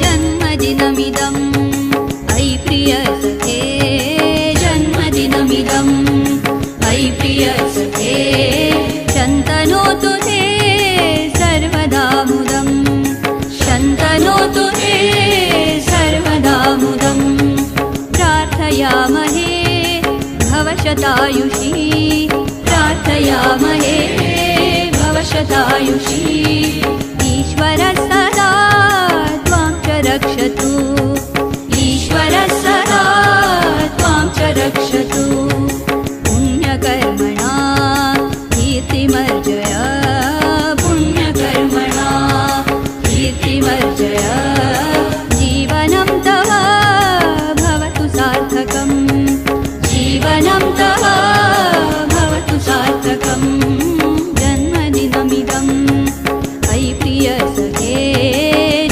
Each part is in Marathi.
जन्मदिनमिदम् ऐ प्रिय सखे जन्मदिनमिदम् ऐ प्रिय सखे शन्तनोतु ते सर्वदा मुदम् शन्तनोतु ते सर्वदा मुदम् प्रार्थयामहे भवशतायुषी प्रार्थयामहे भवशतायुषी ईश्वरः सदा त्वां च रक्षतु ईश्वरः सदा त्वां च रक्षतु पुण्यकर्मणा कीर्तिमर्जय पुण्यकर्मणा कीर्तिमर्जय जीवनं तव भवतु सार्थकम् जीवनं तव भवतु सार्थकम् जन्मदिनमिदम् ऐ प्रिय सखे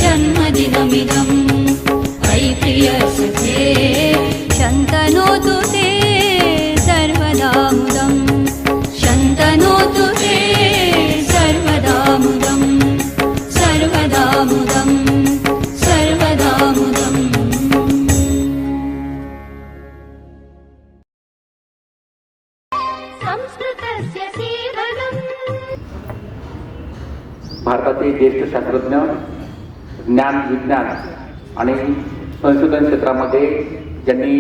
जन्मदिनमिदम् ऐ प्रिय सखे शन्तनोतु ते सर्वदा मुदम् शन्तनोतु ते सर्वदा मुदम् सर्वदा मुदम् सर्वदा मुदम् संस्कृतस्य सेवनम् भारताचे ज्येष्ठ शास्त्रज्ञ ज्ञान विज्ञान आणि संशोधन क्षेत्रामध्ये ज्यांनी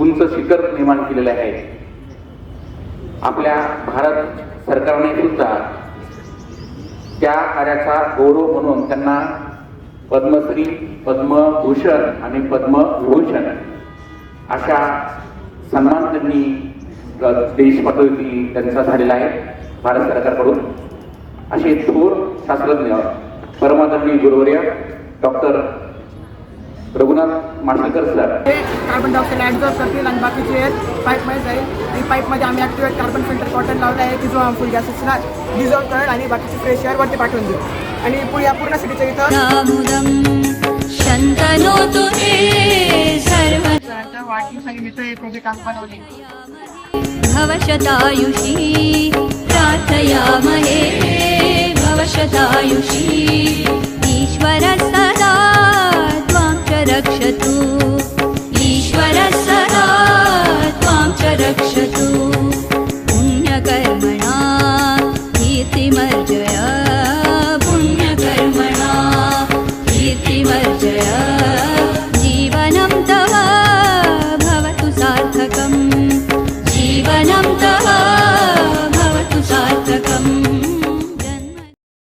उंच शिखर निर्माण केलेले आहे आपल्या भारत सरकारने सुद्धा त्या कार्याचा गौरव म्हणून त्यांना पद्मश्री पद्मभूषण आणि पद्मविभूषण अशा सन्मान त्यांनी देश पातळीवरती त्यांचा झालेला आहे भारत सरकारकडून असे थोर शास्त्रज्ञ परमादरणीय गुरुवर्य doctor Raghunath Mashelkar sir carbon dioxide absorb करतील आणि बाकीचे पाईपमध्ये जाईल आणि पाईपमध्ये आम्ही ॲक्टिवेट कार्बन फिल्टर कॉटन लावलं आहे की जो हार्मफुल गॅसेसला डिझॉल्व करेल आणि बाकीचे फ्रेश एअर वरती पाठवून देऊ आणि या पूर्ण सिटीच्या इथं शन्तनोतु ते सर्वदा वाढीसाठी मित्र हे प्रोजेक्ट आम्ही बनवले भवशतायुषी प्रार्थयामहे भवशतायुषी ईश्वरः सदा त्वां च रक्षतु ईश्वरः सदा त्वां च रक्षतु पुण्यकर्मणा कीर्तिमर्जय